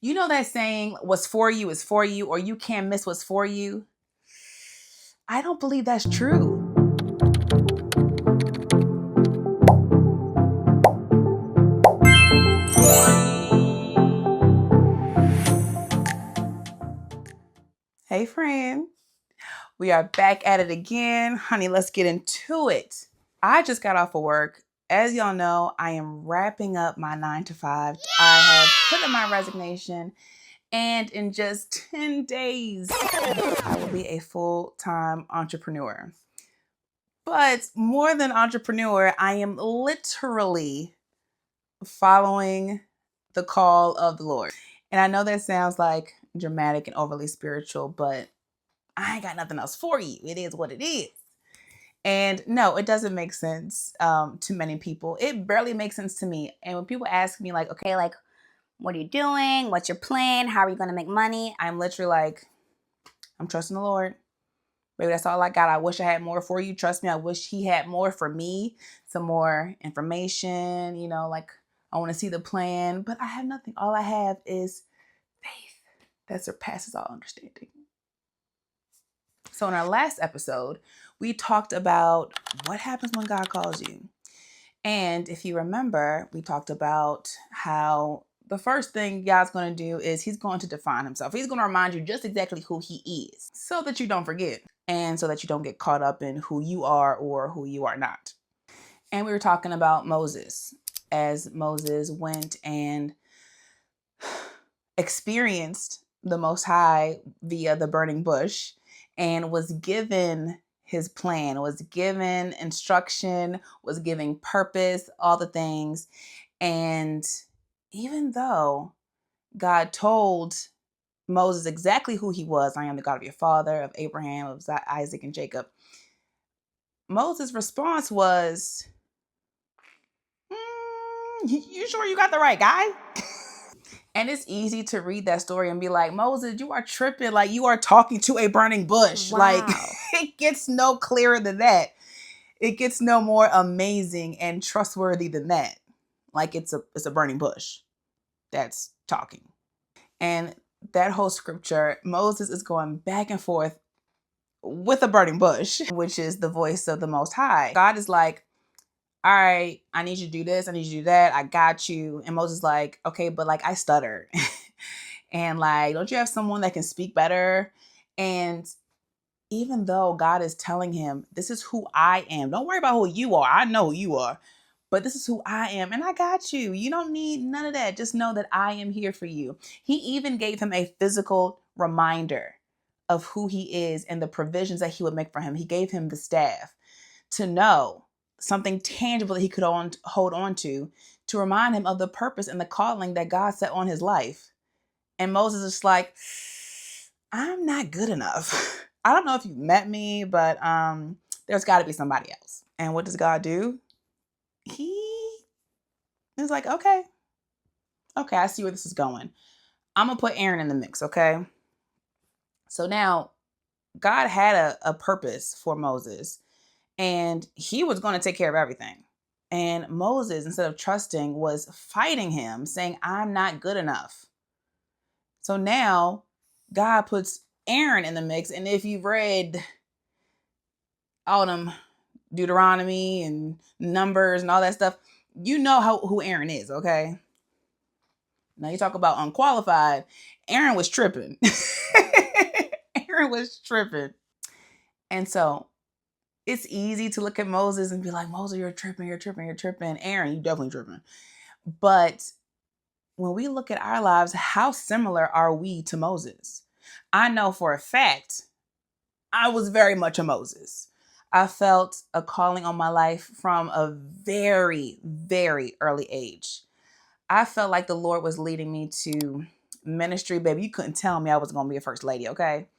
You know that saying, what's for you is for you, or you can't miss what's for you? I don't believe that's true. Hey, friend. We are back at it again. Honey, let's get into it. I just got off of work. As y'all know, I am wrapping up my 9 to 5. Yay! I have put in my resignation, and in just 10 days, I will be a full-time entrepreneur. But more than entrepreneur, I am literally following the call of the Lord. And I know that sounds like dramatic and overly spiritual, but I ain't got nothing else for you. It is what it is. And no, it doesn't make sense to many people. It barely makes sense to me. And when people ask me like, okay, like, what are you doing? What's your plan? How are you going to make money? I'm literally like, I'm trusting the Lord. Baby, that's all I got. I wish I had more for you. Trust me, I wish he had more for me. Some more information, like I want to see the plan, but I have nothing. All I have is faith that surpasses all understanding. So in our last episode, we talked about what happens when God calls you. And if you remember, we talked about how the first thing God's going to do is he's going to define himself. He's going to remind you just exactly who he is so that you don't forget and so that you don't get caught up in who you are or who you are not. And we were talking about Moses as Moses went and experienced the Most High via the burning bush and was given his plan, was given instruction, was given purpose, all the things. And even though God told Moses exactly who he was, I am the God of your father, of Abraham, of Isaac, and Jacob, Moses' response was, you sure you got the right guy? And it's easy to read that story and be like, Moses, you are tripping. Like, you are talking to a burning bush. Wow. Like, it gets no clearer than that. It gets no more amazing and trustworthy than that. Like, it's a burning bush that's talking. And that whole scripture, Moses is going back and forth with a burning bush, which is the voice of the Most High. God is like, all right, I need you to do this. I need you to do that. I got you. And Moses is like, okay, but like I stutter. And like, don't you have someone that can speak better? And even though God is telling him, this is who I am. Don't worry about who you are. I know who you are. But this is who I am. And I got you. You don't need none of that. Just know that I am here for you. He even gave him a physical reminder of who he is and the provisions that he would make for him. He gave him the staff to know something tangible that he could hold on to remind him of the purpose and the calling that God set on his life. And Moses is like, I'm not good enough. I don't know if you've met me, but there's got to be somebody else. And what does God do? He is like, okay, I see where this is going. I'm going to put Aaron in the mix, okay? So now God had a purpose for Moses, and he was going to take care of everything. And Moses, instead of trusting, was fighting him, saying, I'm not good enough. So now God puts Aaron in the mix. And if you've read all them Deuteronomy and Numbers and all that stuff, you know who Aaron is, okay? Now you talk about unqualified. Aaron was tripping. Aaron was tripping. And so it's easy to look at Moses and be like, Moses, you're tripping. Aaron, you definitely tripping. But when we look at our lives, how similar are we to Moses? I know for a fact, I was very much a Moses. I felt a calling on my life from a very, very early age. I felt like the Lord was leading me to ministry. Baby, you couldn't tell me I was going to be a first lady, okay?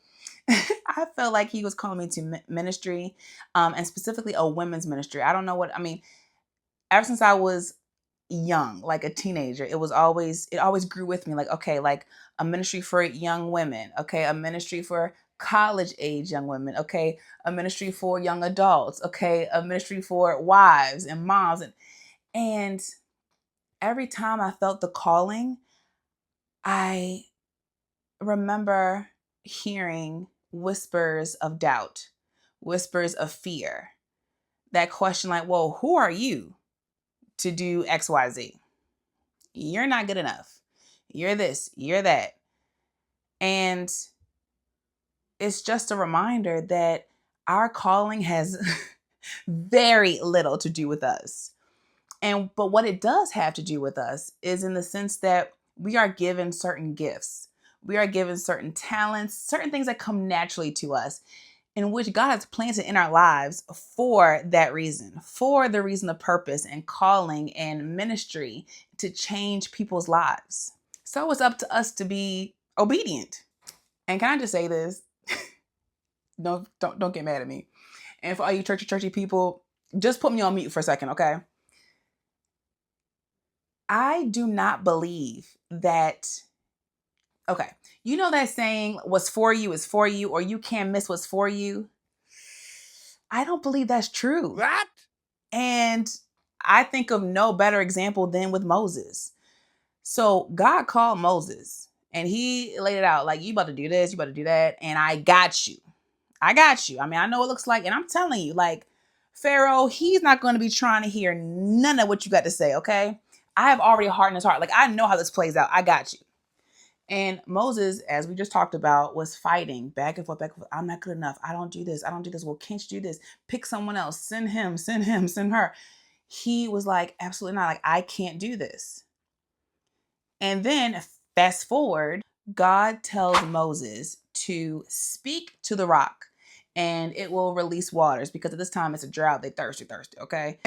I felt like he was calling me to ministry, and specifically a women's ministry. I don't know ever since I was young, like a teenager, it always grew with me. Like, okay, like a ministry for young women. Okay. A ministry for college age young women. Okay. A ministry for young adults. Okay. A ministry for wives and moms. And every time I felt the calling, I remember hearing whispers of doubt, whispers of fear. That question like, well, who are you to do XYZ? You're not good enough. You're this, you're that. And it's just a reminder that our calling has very little to do with us. But what it does have to do with us is in the sense that we are given certain gifts. We are given certain talents, certain things that come naturally to us, in which God has planted in our lives for that reason, for the reason of purpose and calling and ministry to change people's lives. So it's up to us to be obedient. And can I just say this? Don't get mad at me. And for all you churchy people, just put me on mute for a second, okay? I do not believe that. Okay, you know that saying, what's for you is for you, or you can't miss what's for you? I don't believe that's true. What? And I think of no better example than with Moses. So God called Moses and he laid it out like, you about to do this, you about to do that, and I got you. I got you. I mean, I know what it looks like, and I'm telling you, like, Pharaoh, he's not going to be trying to hear none of what you got to say, okay? I have already hardened his heart. Like, I know how this plays out. I got you. And Moses, as we just talked about, was fighting back and forth, back and forth. I'm not good enough. I don't do this. I don't do this. Well, can't you do this? Pick someone else. Send him, send her. He was like, absolutely not. Like, I can't do this. And then fast forward, God tells Moses to speak to the rock and it will release waters, because at this time it's a drought. They thirsty, okay?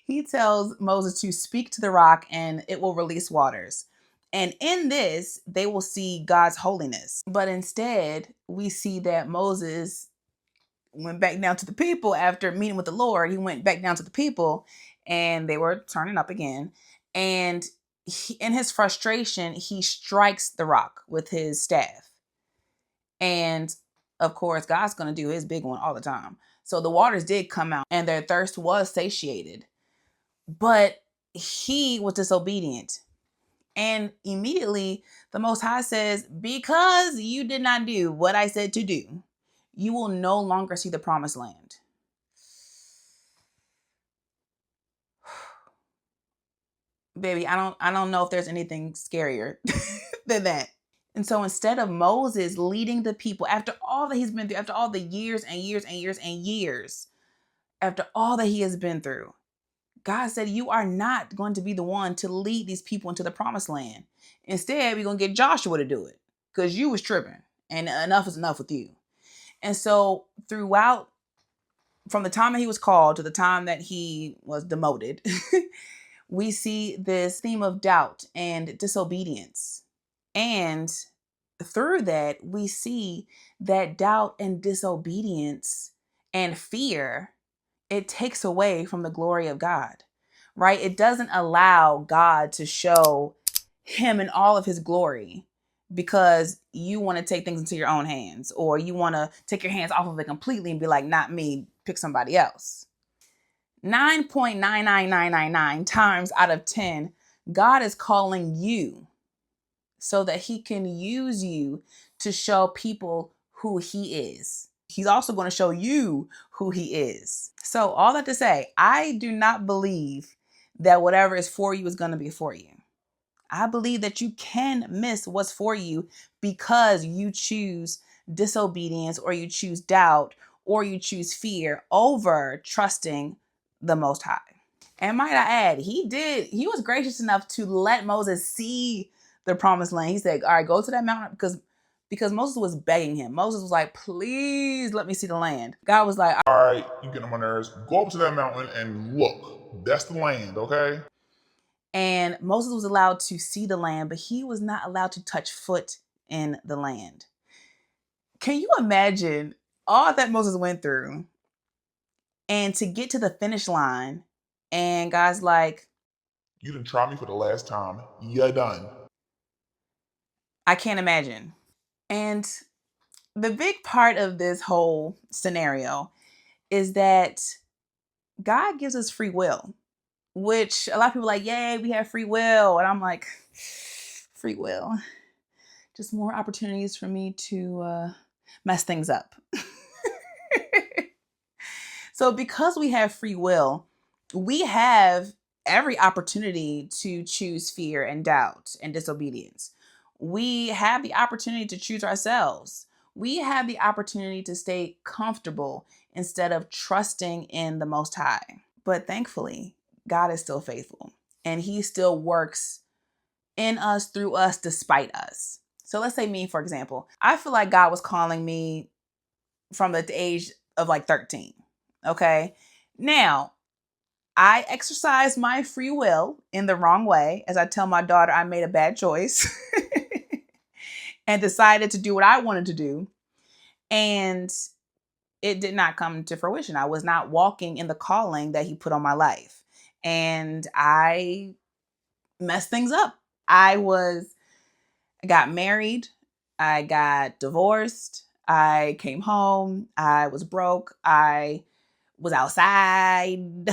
He tells Moses to speak to the rock and it will release waters. And in this, they will see God's holiness. But instead, we see that Moses went back down to the people after meeting with the Lord. He went back down to the people and they were turning up again. And in his frustration, he strikes the rock with his staff. And of course, God's going to do his big one all the time. So the waters did come out and their thirst was satiated. But he was disobedient. And immediately the Most High says, because you did not do what I said to do, you will no longer see the promised land. Baby, I don't know if there's anything scarier than that. And so instead of Moses leading the people, after all that he's been through, after all the years and years and years and years, after all that he has been through, God said, you are not going to be the one to lead these people into the promised land. Instead, we're going to get Joshua to do it because you was tripping and enough is enough with you. And so throughout, from the time that he was called to the time that he was demoted, we see this theme of doubt and disobedience. And through that, we see that doubt and disobedience and fear, it takes away from the glory of God, right? It doesn't allow God to show him in all of his glory because you want to take things into your own hands, or you want to take your hands off of it completely and be like, not me, pick somebody else. 9.99999 times out of 10, God is calling you so that he can use you to show people who he is. He's also going to show you who he is. So all that to say, I do not believe that whatever is for you is going to be for you. I believe that you can miss what's for you because you choose disobedience, or you choose doubt, or you choose fear over trusting the Most High. And might I add, he was gracious enough to let Moses see the promised land. He said, all right, go to that mountain, because Moses was begging him. Moses was like, please let me see the land. God was like, all right, you get on my nerves. Go up to that mountain and look. That's the land, okay? And Moses was allowed to see the land, but he was not allowed to touch foot in the land. Can you imagine all that Moses went through and to get to the finish line and God's like, you done tried me for the last time. You're done. I can't imagine. And the big part of this whole scenario is that God gives us free will, which a lot of people are like, yay, we have free will. And I'm like, free will. Just more opportunities for me to mess things up. So because we have free will, we have every opportunity to choose fear and doubt and disobedience. We have the opportunity to choose ourselves. We have the opportunity to stay comfortable instead of trusting in the Most High. But thankfully, God is still faithful and He still works in us, through us, despite us. So let's say me, for example, I feel like God was calling me from the age of like 13. Okay. Now, I exercised my free will in the wrong way, as I tell my daughter I made a bad choice and decided to do what I wanted to do. And it did not come to fruition. I was not walking in the calling that He put on my life. And I messed things up. I got married. I got divorced. I came home. I was broke. I was outside.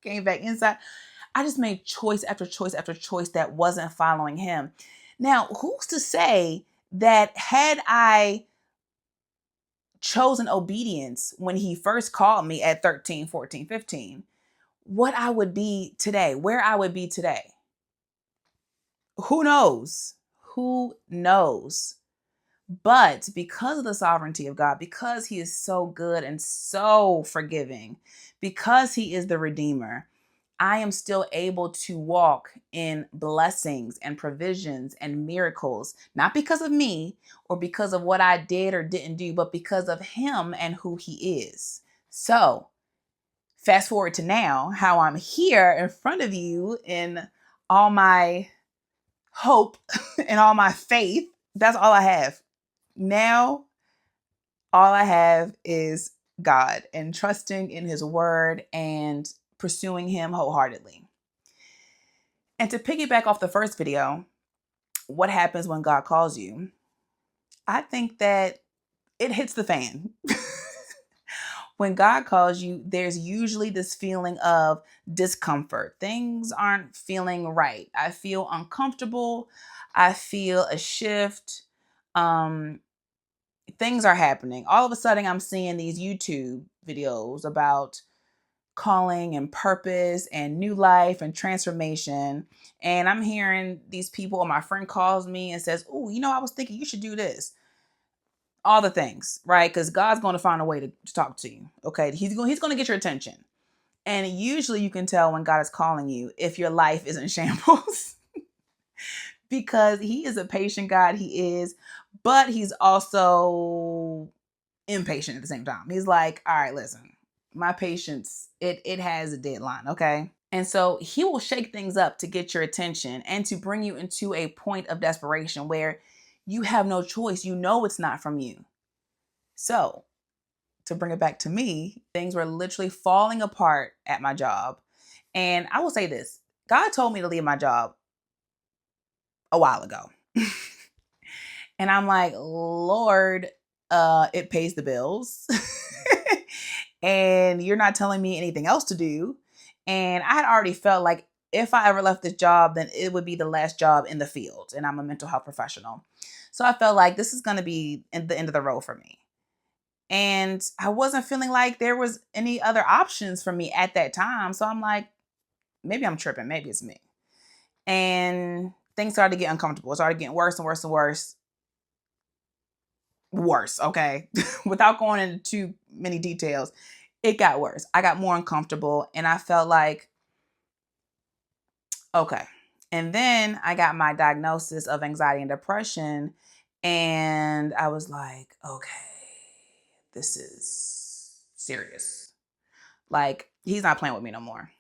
Came back inside. I just made choice after choice after choice that wasn't following Him. Now, who's to say that had I chosen obedience when He first called me at 13, 14, 15, what I would be today, where I would be today? Who knows? Who knows? But because of the sovereignty of God, because He is so good and so forgiving, because He is the Redeemer, I am still able to walk in blessings and provisions and miracles, not because of me or because of what I did or didn't do, but because of Him and who He is. So, fast forward to now, how I'm here in front of you in all my hope and all my faith. That's all I have. Now, all I have is God and trusting in His word and pursuing Him wholeheartedly. And to piggyback off the first video, what happens when God calls you? I think that it hits the fan. When God calls you, there's usually this feeling of discomfort. Things aren't feeling right. I feel uncomfortable. I feel a shift. Things are happening. All of a sudden, I'm seeing these YouTube videos about calling and purpose and new life and transformation. And I'm hearing these people, or my friend calls me and says, "Oh, I was thinking you should do this." All the things, right? Because God's going to find a way to talk to you. Okay. He's going to get your attention. And usually you can tell when God is calling you if your life is in shambles. Because He is a patient God. He is, but He's also impatient at the same time. He's like, all right, listen, my patience, it has a deadline, okay? And so He will shake things up to get your attention and to bring you into a point of desperation where you have no choice. You know it's not from you. So to bring it back to me, things were literally falling apart at my job. And I will say this, God told me to leave my job a while ago. And I'm like, Lord, it pays the bills. And you're not telling me anything else to do. And I had already felt like if I ever left this job, then it would be the last job in the field. And I'm a mental health professional. So I felt like this is going to be the end of the road for me. And I wasn't feeling like there was any other options for me at that time. So I'm like, maybe I'm tripping. Maybe it's me. And things started to get uncomfortable. It started getting worse and worse and worse. Worse, okay? Without going into too many details, it got worse. I got more uncomfortable and I felt like, okay. And then I got my diagnosis of anxiety and depression. And I was like, okay, this is serious. Like, He's not playing with me no more.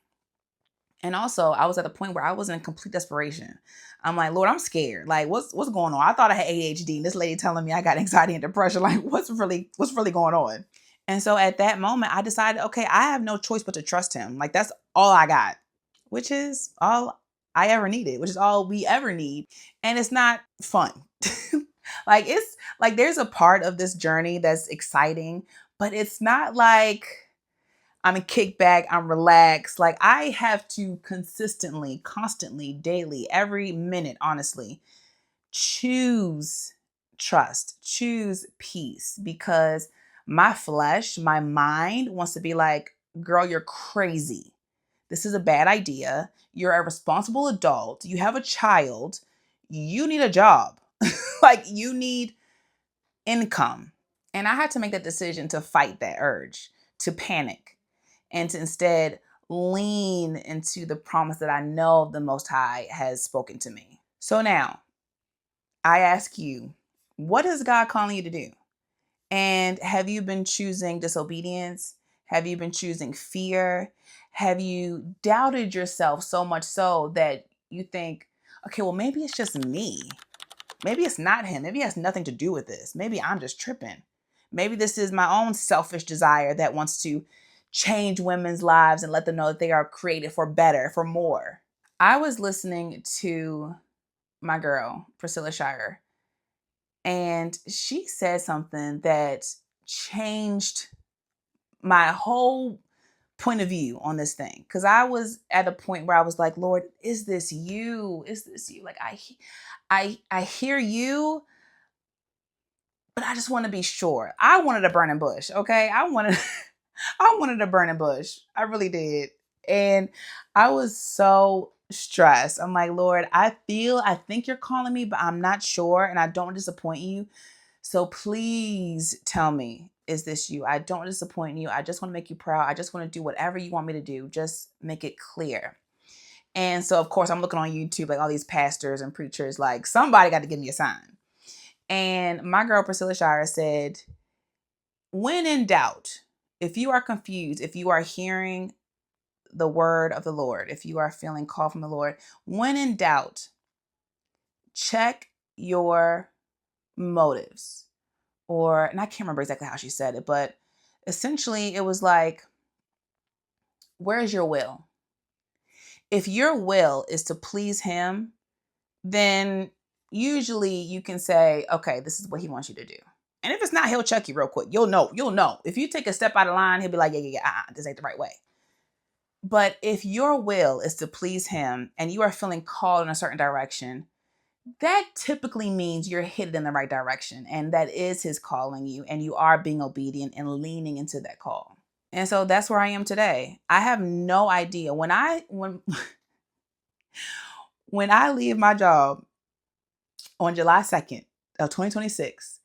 And also, I was at the point where I was in complete desperation. I'm like, Lord, I'm scared. Like, what's going on? I thought I had ADHD, and this lady telling me I got anxiety and depression. Like, what's really going on? And so at that moment, I decided, okay, I have no choice but to trust Him. Like, that's all I got, which is all I ever needed, which is all we ever need. And it's not fun. Like, it's like there's a part of this journey that's exciting, but it's not like I'm kicked back, I'm relaxed. Like, I have to consistently, constantly, daily, every minute, honestly, choose trust, choose peace, because my flesh, my mind wants to be like, girl, you're crazy. This is a bad idea. You're a responsible adult. You have a child. You need a job. Like, you need income. And I had to make that decision to fight that urge, to panic, and to instead lean into the promise that I know the Most High has spoken to me. So now, I ask you, what is God calling you to do? And have you been choosing disobedience? Have you been choosing fear? Have you doubted yourself so much so that you think, okay, well, maybe it's just me. Maybe it's not him. Maybe it has nothing to do with this. Maybe I'm just tripping. Maybe this is my own selfish desire that wants to change women's lives and let them know that they are created for better, for more. I was listening to my girl, Priscilla Shire, and she said something that changed my whole point of view on this thing. Because I was at a point where I was like, Lord, is this you? Is this you? Like, I hear you, but I just want to be sure. I wanted a burning bush, okay? I wanted a burning bush. I really did. And I was so stressed. I'm like, Lord, I think you're calling me, but I'm not sure, and I don't want to disappoint you. So please tell me, is this you? I don't want to disappoint you. I just want to make you proud. I just want to do whatever you want me to do. Just make it clear. And so, of course, I'm looking on YouTube, like all these pastors and preachers, like somebody got to give me a sign. And my girl, Priscilla Shire, said, when in doubt, if you are confused, if you are hearing the word of the Lord, if you are feeling called from the Lord, when in doubt, check your motives. And I can't remember exactly how she said it, but essentially it was like, where's your will? If your will is to please him, then usually you can say, okay, this is what he wants you to do. And if it's not, he'll check you real quick. You'll know. If you take a step out of line, he'll be like, yeah, this ain't the right way. But if your will is to please him and you are feeling called in a certain direction, that typically means you're headed in the right direction. And that is his calling you, and you are being obedient and leaning into that call. And so that's where I am today. I have no idea. When when I leave my job on July 2nd of 2026,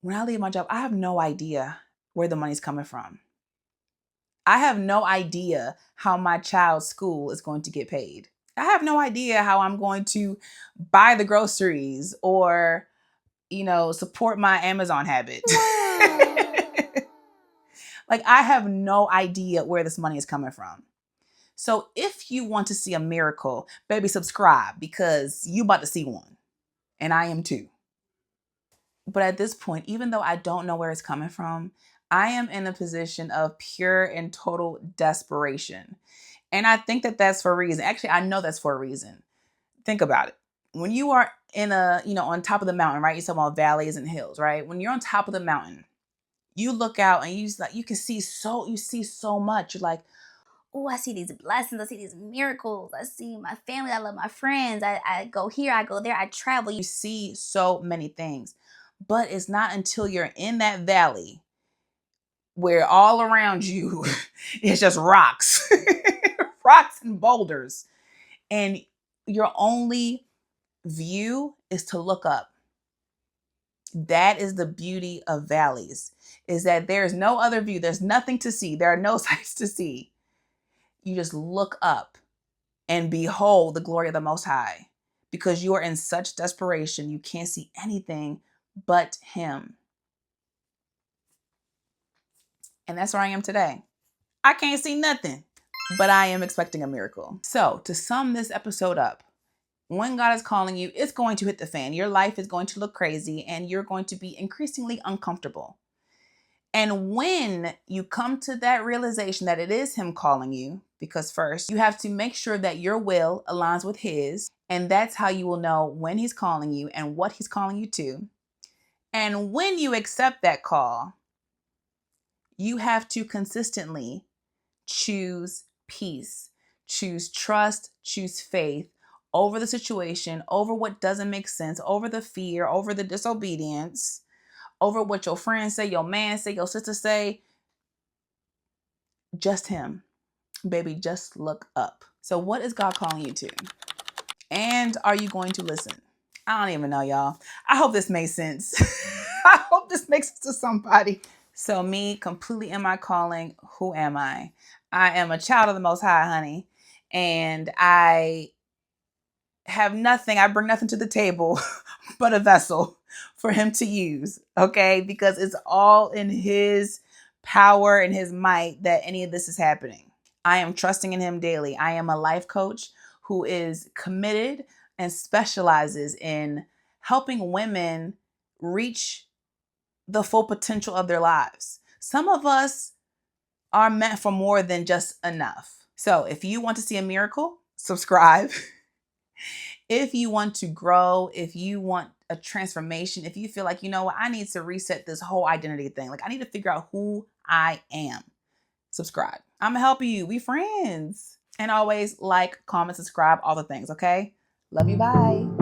when I leave my job, I have no idea where the money's coming from. I have no idea how my child's school is going to get paid. I have no idea how I'm going to buy the groceries or, support my Amazon habit. Like, I have no idea where this money is coming from. So if you want to see a miracle, baby, subscribe, because you about to see one. And I am too. But at this point, even though I don't know where it's coming from, I am in a position of pure and total desperation. And I think that that's for a reason. Actually, I know that's for a reason. Think about it. When you are on top of the mountain, right? You're talking about valleys and hills, right? When you're on top of the mountain, you look out and you see so much. You're like, oh, I see these blessings. I see these miracles. I see my family. I love my friends. I go here. I go there. I travel. you see so many things. But it's not until you're in that valley where all around you is just rocks, rocks and boulders. And your only view is to look up. That is the beauty of valleys, is that there's no other view. There's nothing to see. There are no sights to see. You just look up and behold the glory of the Most High, because you are in such desperation. You can't see anything but him. And that's where I am today. I can't see nothing, but I am expecting a miracle. So to sum this episode up, when God is calling you, it's going to hit the fan. Your life is going to look crazy and you're going to be increasingly uncomfortable. And when you come to that realization that it is him calling you, because first you have to make sure that your will aligns with his, and that's how you will know when he's calling you and what he's calling you to. And when you accept that call, you have to consistently choose peace, choose trust, choose faith over the situation, over what doesn't make sense, over the fear, over the disobedience, over what your friends say, your man say, your sister say. Just him. Baby, just look up. So what is God calling you to? And are you going to listen? I don't even know, y'all. I hope this makes sense. I hope this makes sense to somebody. So me, completely in my calling, who am I? I am a child of the Most High, honey. And I have nothing. I bring nothing to the table but a vessel for him to use, okay? Because it's all in his power and his might that any of this is happening. I am trusting in him daily. I am a life coach who is committed and specializes in helping women reach the full potential of their lives. Some of us are meant for more than just enough. So if you want to see a miracle, subscribe. If you want to grow, if you want a transformation, if you feel like, you know what, I need to reset this whole identity thing. Like I need to figure out who I am. Subscribe. I'm gonna help you. We friends. And always like, comment, subscribe, all the things, okay? Love you. Bye.